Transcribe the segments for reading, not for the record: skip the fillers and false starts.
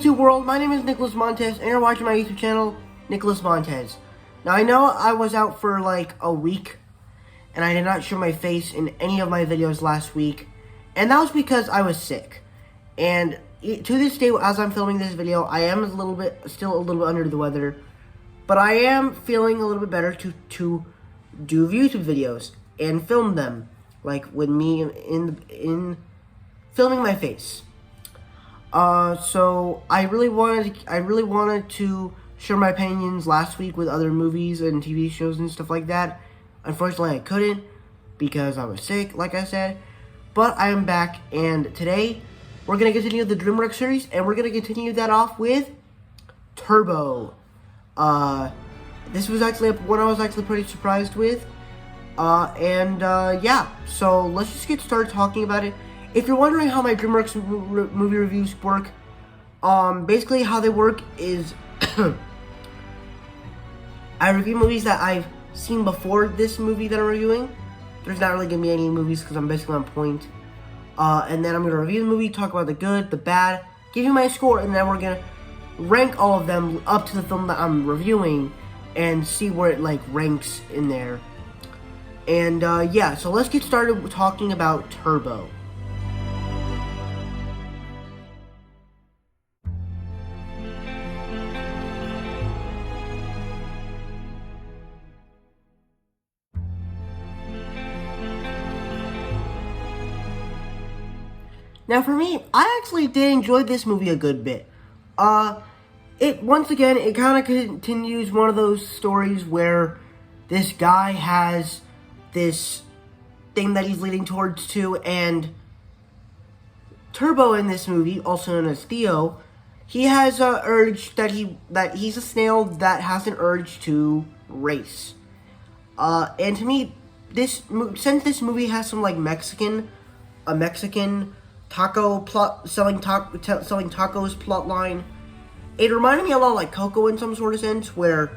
YouTube world, my name is Nicholas Montez, and you're watching my YouTube channel, Nicholas Montez. Now, I know I was out for like a week, and I did not show my face in any of my videos last week, and that was because I was sick. And to this day, as I'm filming this video, I am still a little bit under the weather, but I am feeling a little bit better to do YouTube videos and film them, like with me in filming my face. So I really wanted to share my opinions last week with other movies and TV shows and stuff like that. Unfortunately, I couldn't because I was sick, like I said. But I am back, and today we're gonna continue the DreamWorks series, and we're gonna continue that off with Turbo. This was actually one I was actually pretty surprised with. Yeah. So let's just get started talking about it. If you're wondering how my DreamWorks movie reviews work, basically how they work is I review movies that I've seen before this movie that I'm reviewing. There's not really going to be any movies because I'm basically on point. And then I'm going to review the movie, talk about the good, the bad, give you my score, and then we're going to rank all of them up to the film that I'm reviewing and see where it like ranks in there. And yeah, so let's get started talking about Turbo. Now, for me, I actually did enjoy this movie a good bit. Once again, it kind of continues one of those stories where this guy has this thing that he's leading towards too, and Turbo in this movie, also known as Theo, he has a urge that he's a snail that has an urge to race. And to me, since this movie has some like Mexican taco plot, selling tacos plot line, it reminded me a lot like Coco in some sort of sense, where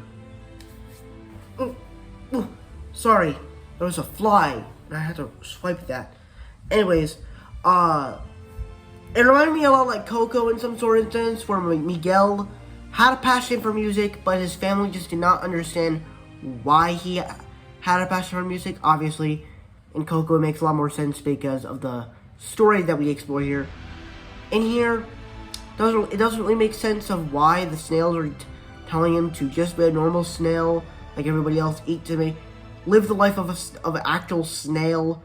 sorry, there was a fly and I had to swipe that. Anyways, it reminded me a lot like Coco in some sort of sense, where Miguel had a passion for music, but his family just did not understand why he had a passion for music. Obviously, in Coco it makes a lot more sense because of the story that we explore here. In here, it doesn't really make sense of why the snails are telling him to just be a normal snail like everybody else, live the life of an actual snail.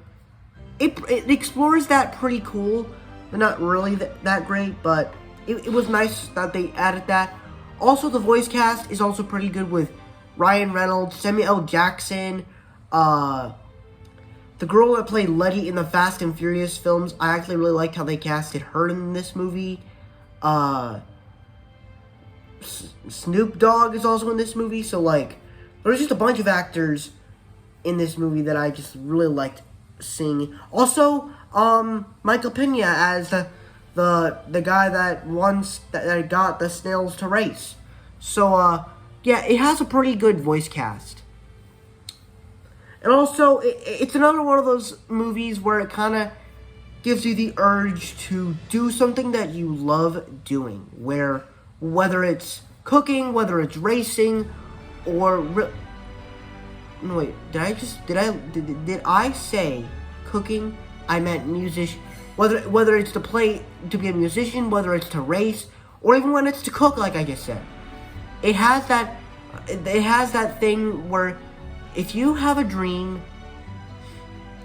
It explores that pretty cool, but not really that great, but it was nice that they added that. Also, the voice cast is also pretty good with Ryan Reynolds, Samuel L. Jackson, the girl that played Letty in the Fast and Furious films. I actually really liked how they casted her in this movie. Snoop Dogg is also in this movie, so like, there's just a bunch of actors in this movie that I just really liked seeing. Also, Michael Pena as the guy that got the snails to race. So yeah, it has a pretty good voice cast. And also, it's another one of those movies where it kind of gives you the urge to do something that you love doing. Whether it's cooking, whether it's racing, or no, wait, did I say cooking? I meant musician. Whether it's to be a musician, whether it's to race, or even when it's to cook, like I just said. It has that thing where if you have a dream,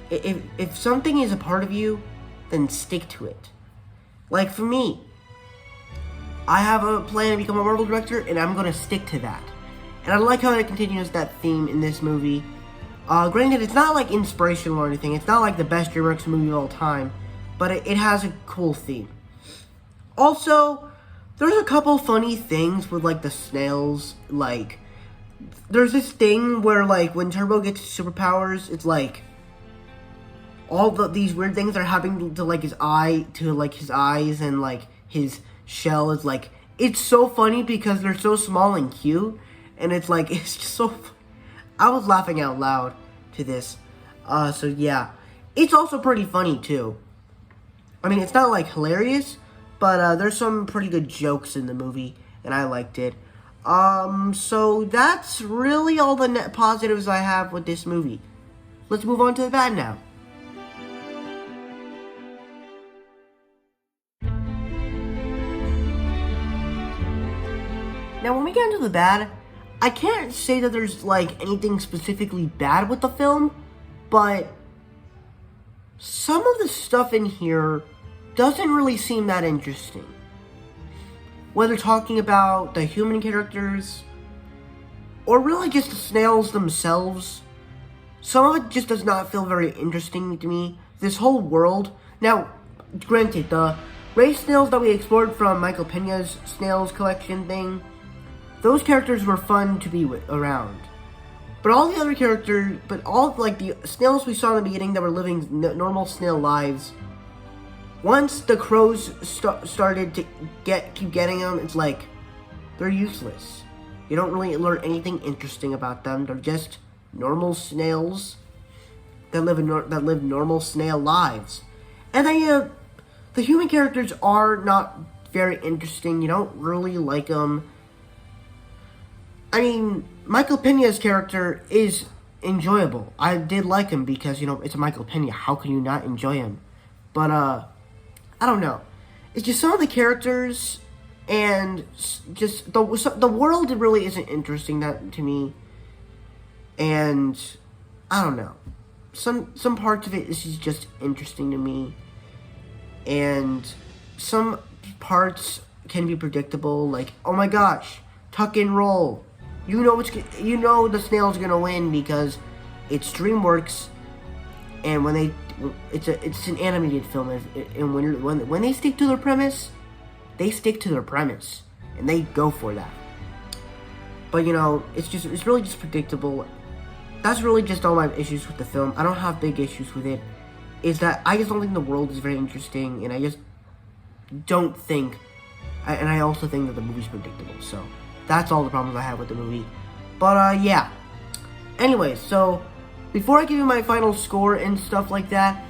if something is a part of you, then stick to it. Like for me, I have a plan to become a Marvel director, and I'm gonna stick to that. And I like how it continues that theme in this movie. Granted, it's not like inspirational or anything. It's not like the best DreamWorks movie of all time, but it has a cool theme. Also, there's a couple funny things with like the snails. Like, there's this thing where like when Turbo gets superpowers, it's like all these weird things are happening to like his eyes and like his shell is like, it's so funny because they're so small and cute, and it's like, it's just so I was laughing out loud to this. So yeah, it's also pretty funny too. I mean, it's not like hilarious, but there's some pretty good jokes in the movie, and I liked it. So that's really all the net positives I have with this movie. Let's move on to the bad now. Now, when we get into the bad, I can't say that there's, like, anything specifically bad with the film, but some of the stuff in here doesn't really seem that interesting. Whether talking about the human characters, or really just the snails themselves, some of it just does not feel very interesting to me. This whole world. Now, granted, the race snails that we explored from Michael Pena's snails collection thing, those characters were fun to be around. But all the other characters, like the snails we saw in the beginning that were living normal snail lives, once the crows started to keep getting them, it's like, they're useless. You don't really learn anything interesting about them. They're just normal snails that live normal snail lives. And then the human characters are not very interesting. You don't really like them. I mean, Michael Pena's character is enjoyable. I did like him because, it's a Michael Pena. How can you not enjoy him? But, I don't know. It's just some of the characters and just the world really isn't interesting to me. And, I don't know. Some parts of it is just interesting to me. And some parts can be predictable, like, oh my gosh, tuck and roll. You know the snail's gonna win because it's DreamWorks, and it's an animated film, and when they stick to their premise, they stick to their premise, and they go for that. But it's really just predictable. That's really just all my issues with the film. I don't have big issues with it. Is that I just don't think the world is very interesting, and I just don't think, and I also think that the movie's predictable. So that's all the problems I have with the movie. But, yeah. Anyways, so before I give you my final score and stuff like that,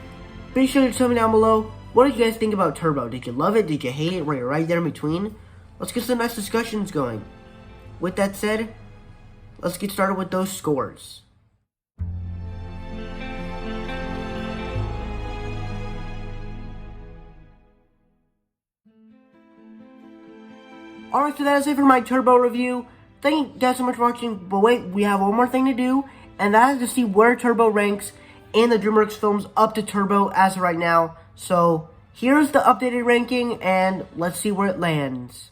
be sure to tell me down below, what did you guys think about Turbo? Did you love it? Did you hate it? Were you right there in between? Let's get some nice discussions going. With that said, let's get started with those scores. Alright, so that is it for my Turbo review. Thank you guys so much for watching, but wait, we have one more thing to do, and that is to see where Turbo ranks in the DreamWorks films up to Turbo as of right now. So, here's the updated ranking, and let's see where it lands.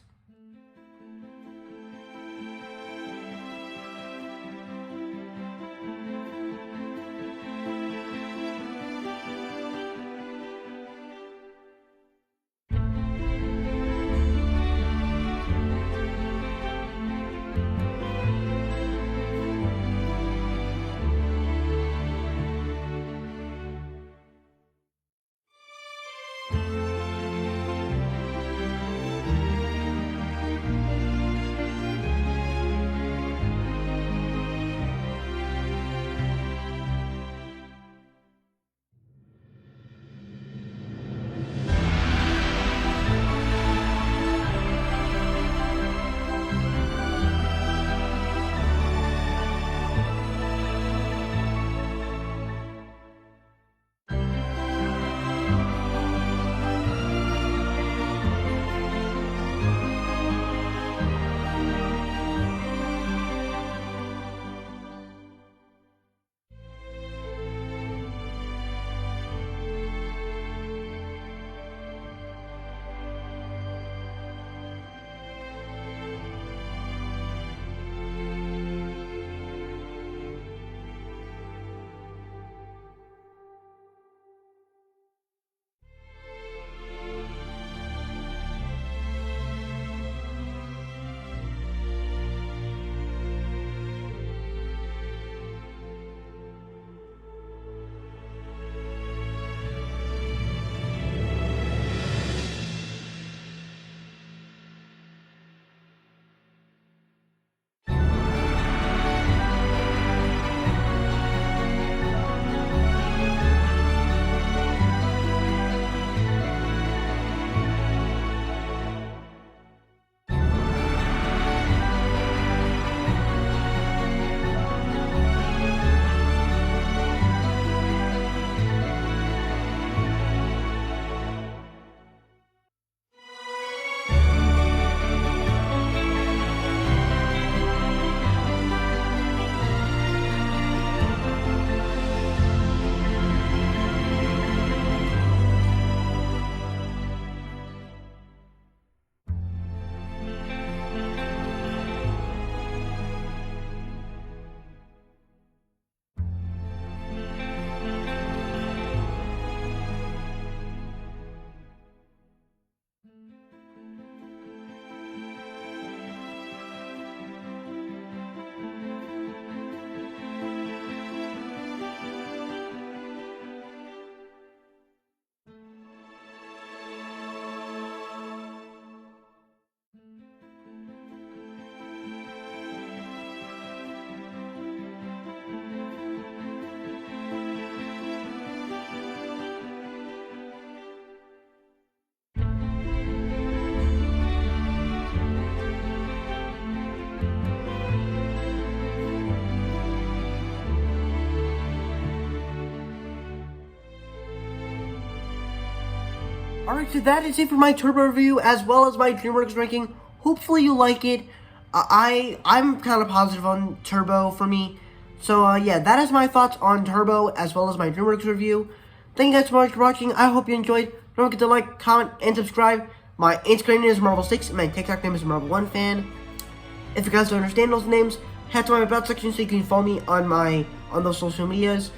Alright, so that is it for my Turbo review, as well as my DreamWorks ranking. Hopefully you like it. I'm kind of positive on Turbo for me. So, yeah, that is my thoughts on Turbo, as well as my DreamWorks review. Thank you guys so much for watching. I hope you enjoyed. Don't forget to like, comment, and subscribe. My Instagram name is Marvel6, and my TikTok name is Marvel1Fan. If you guys don't understand those names, head to my about section so you can follow me on those social medias.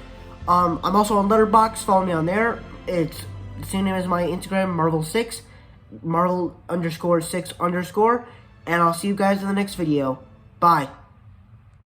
I'm also on Letterboxd. Follow me on there. It's the same name as my Instagram, Marvel6, Marvel_6_. And I'll see you guys in the next video. Bye.